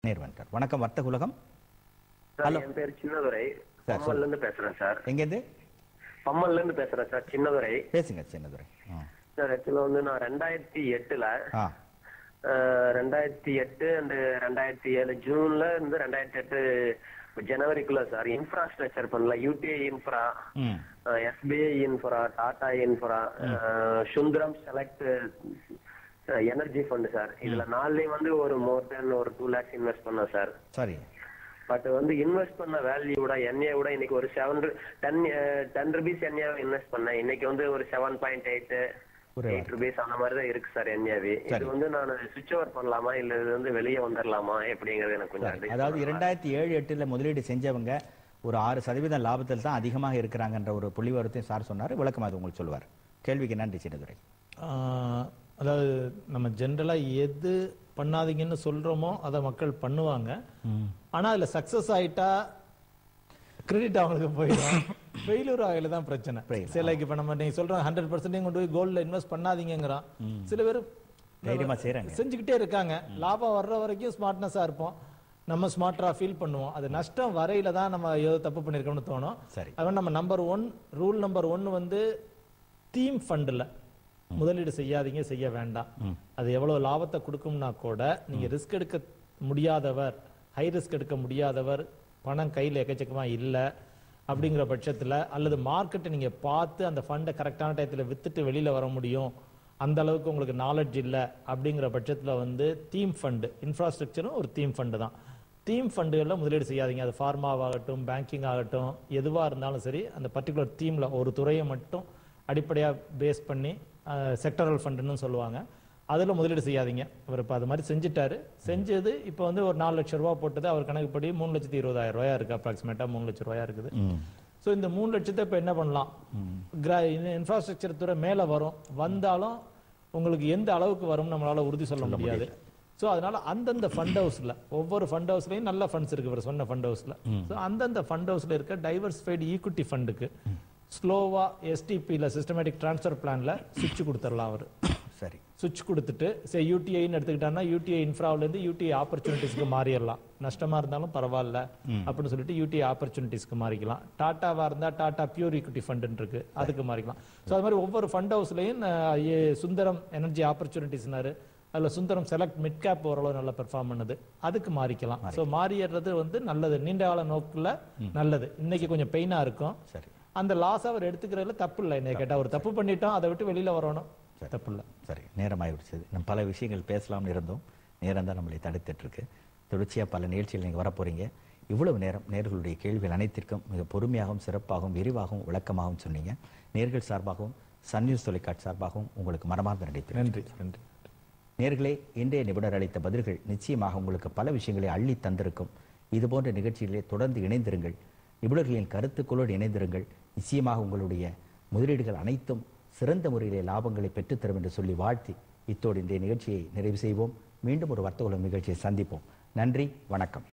நேர் வந்தார். வணக்கம் வர்த்தக உலகம். ஹலோ, என் பேர் சின்னதுரை. பம்மல்ல இருந்து பேசுறேன் சார். எங்க இருந்து? பம்மல்ல இருந்து பேசுறேன் சார். சின்னதுரை பேசுங்க சின்னதுரை. சார், ஆக்சுவலா வந்து நான் 2008 அண்ட் 2007 ஜூன்ல இருந்து 2008 ஜனவரிக்குள்ள சார் இன்ஃப்ராஸ்ட்ரக்சர் பண்ணல. UTI infra, SBI infra, Tata infra, Sundaram select energy fund sir. இதுல நாலுலயும் வந்து ஒரு மோர் தென் ஒரு 2 lakhs இன்வெஸ்ட் பண்ணேன் சார். சரி. பட் வந்து இன்வெஸ்ட் பண்ண வேல்யூட என்ஏ விட இன்னைக்கு ஒரு 10 rupees என்ஏ இன்வெஸ்ட் பண்ணேன். இன்னைக்கு வந்து ஒரு 7.8 rupees அந்த மாதிரி தான் இருக்கு சார் என்ஏவி. இது வந்து நான் சுவிட்ச் ஓவர் பண்ணலாமா இல்ல இது வந்து வெளியே வந்துடலாமா எப்படிங்கிறது எனக்கு கொஞ்சம். அதாவது 2007-8 முதலீடு செஞ்சவங்க ஒரு 6% லாபத்தில் தான் அதிகமாக இருக்கிறாங்கன்ற ஒரு புள்ளிவிவரத்தையும் சார் சொன்னார். விளக்கமாக அது உங்களுக்கு சொல்லுவார். கேள்விக்கு நன்றி சின்னதுரை. அதாவது நம்ம ஜென்ரலா எது பண்ணாதீங்கன்னு சொல்றோமோ அதை மக்கள் பண்ணுவாங்க. ஆனா அதுல சக்சஸ் ஆயிட்டா கிரெடிட் அவங்களுக்கு போயிடும். ஃபெயிலியர் ஆகல தான் பிரச்சனை. சில இப்ப நம்ம நீங்க சொல்றோம் 100% கொண்டு போய் கோல்ட்ல இன்வெஸ்ட் பண்ணாதீங்கிறான். சில பேர் தைரியமா செய்றாங்க, செஞ்சுக்கிட்டே இருக்காங்க. லாபம் வர்ற வரைக்கும் ஸ்மார்ட்னஸா இருப்போம், நம்ம ஸ்மார்ட்டரா ஃபீல் பண்ணுவோம். அது நஷ்டம் வரையில தான் நம்ம ஏதோ தப்பு பண்ணிருக்கோம்னு தோணும். அதான் நம்ம ரூல் நம்பர் 1 வந்து தீம் ஃபண்ட்ல முதலீடு செய்யாதீங்க, செய்ய வேண்டாம். அது எவ்வளவு லாபத்தை கொடுக்கும்னா கூட நீங்க ரிஸ்க் எடுக்க முடியாதவர், ஹை ரிஸ்க் எடுக்க முடியாதவர், பணம் கையில் எக்கச்சக்கமா இல்லை அப்படிங்கிற பட்சத்துல, அல்லது மார்க்கெட்டை நீங்க பார்த்து அந்த ஃபண்டை கரெக்டான டயத்துல வித்துட்டு வெளியில வர முடியும், அந்த அளவுக்கு உங்களுக்கு நாலேஜ் இல்லை அப்படிங்கிற பட்சத்துல வந்து தீம் ஃபண்டு, இன்ஃப்ராஸ்ட்ரக்சரும் ஒரு தீம் ஃபண்டு தான். தீம் ஃபண்டுகளில் முதலீடு செய்யாதீங்க. அது ஃபார்மாவாகட்டும், பேங்கிங் ஆகட்டும், எதுவா இருந்தாலும் சரி, அந்த பர்டிகுலர் தீம்ல ஒரு துறையை மட்டும் அடிப்படையா பேஸ் பண்ணி செக்டரல் ஃபண்டுன்னு சொல்லுவாங்க, அதுல முதலீடு செய்யாதீங்க. அவர் இப்போ அது மாதிரி செஞ்சுட்டாரு. செஞ்சது இப்போ வந்து ஒரு 4 லட்சம் ரூபாய் போட்டது அவர் கணக்குப்படி 3,20,000 ரூபாயா இருக்கு. அப்ராக்சிமேட்டா 3 லட்சம் ரூபாயா இருக்குது. ஸோ இந்த 3 லட்சத்தை இப்போ என்ன பண்ணலாம், இன்ஃப்ராஸ்ட்ரக்சர் துறை மேல வந்தாலும் உங்களுக்கு எந்த அளவுக்கு வரும் நம்மளால உறுதி சொல்ல முடியாது. ஸோ அதனால அந்தந்த ஃபண்ட் ஹவுஸ்ல, ஒவ்வொரு ஃபண்ட் ஹவுஸ்லயும் நல்ல ஃபண்ட்ஸ் இருக்கு. இவர் சொன்ன ஃபண்ட் ஹவுஸ்ல அந்தந்த ஃபண்ட் ஹவுஸ்ல இருக்க டைவர்சிஃபைடு ஈக்விட்டி ஃபண்டுக்கு ஸ்லோவா எஸ்டிபில சிஸ்டமேட்டிக் டிரான்ஸ்ஃபர் பிளான்ல சுவிட்ச் கொடுத்துடலாம். அவர் சரி சுவிட்ச் கொடுத்துட்டு சரி யூடிஐன்னு எடுத்துக்கிட்டாங்கன்னா யூடிஐ இன்ஃப்ராவில இருந்து யூடிஐ ஆப்பர்ச்சுனிட்டிஸ்க்கு மாறிடலாம். நஷ்டமா இருந்தாலும் பரவாயில்ல அப்படின்னு சொல்லிட்டு யூடிஐ ஆப்பர்ச்சுனிட்டிஸ்க்கு மாறிக்கலாம். டாட்டாவா இருந்தா டாடா பியூர் ஈக்விட்டி ஃபண்ட் இருக்கு, அதுக்கு மாறிக்கலாம். ஸோ அது மாதிரி ஒவ்வொரு ஃபண்ட் ஹவுஸ்லயும் சுந்தரம் எனர்ஜி ஆப்பர்ச்சுனிட்டிஸ்னாரு, அதுல சுந்தரம் செலக்ட் மிட் கேப் ஓரளவு நல்லா பெர்ஃபார்ம் பண்ணுது, அதுக்கு மாறிக்கலாம். ஸோ மாறிடுறது வந்து நல்லது, நீண்ட கால நோக்குல நல்லது. இன்னைக்கு கொஞ்சம் பெயினா இருக்கும். சரி, அந்த லாஸ் அவர் எடுத்துக்கிறதுல தப்பு இல்லை. என்ன கேட்டா ஒரு தப்பு பண்ணிட்டோம், அதை விட்டு வெளியில வரணும், தப்பு இல்லை. சரி, நேரமாயிடுச்சு. நம்ம பல விஷயங்கள் பேசலாம்னு இருந்தோம், நேரம் தான் நம்மளை தடுத்துட்டு இருக்கு. தொடர்ச்சியா பல நிகழ்ச்சிகள் நீங்க வரப்போறீங்க. இவ்வளவு நேரம் நேர்களுடைய கேள்விகள் அனைத்திற்கும் மிக பொறுமையாகவும் சிறப்பாகவும் விரிவாகவும் விளக்கமாகவும் சொன்னீங்க. நேர்கள் சார்பாகவும் சன் நியூஸ் தொலைக்காட்சி சார்பாகவும் உங்களுக்கு மனமார்ந்த நன்றி. நன்றி நேர்களே. இன்றைய நிபுணர் அளித்த பதில்கள் நிச்சயமாக உங்களுக்கு பல விஷயங்களை அள்ளி தந்திருக்கும். இதுபோன்ற நிகழ்ச்சிகளிலே தொடர்ந்து இணைந்திருங்கள், நிபுணர்களின் கருத்துக்களோடு இணைந்திருங்கள். நிச்சயமாக உங்களுடைய முதலீடுகள் அனைத்தும் சிறந்த முறையிலே லாபங்களை பெற்றுத்தரும் என்று சொல்லி வாழ்த்தி இத்தோடு இன்றைய நிகழ்ச்சியை நிறைவு செய்வோம். மீண்டும் ஒரு வர்த்தக நிகழ்ச்சியை சந்திப்போம். நன்றி, வணக்கம்.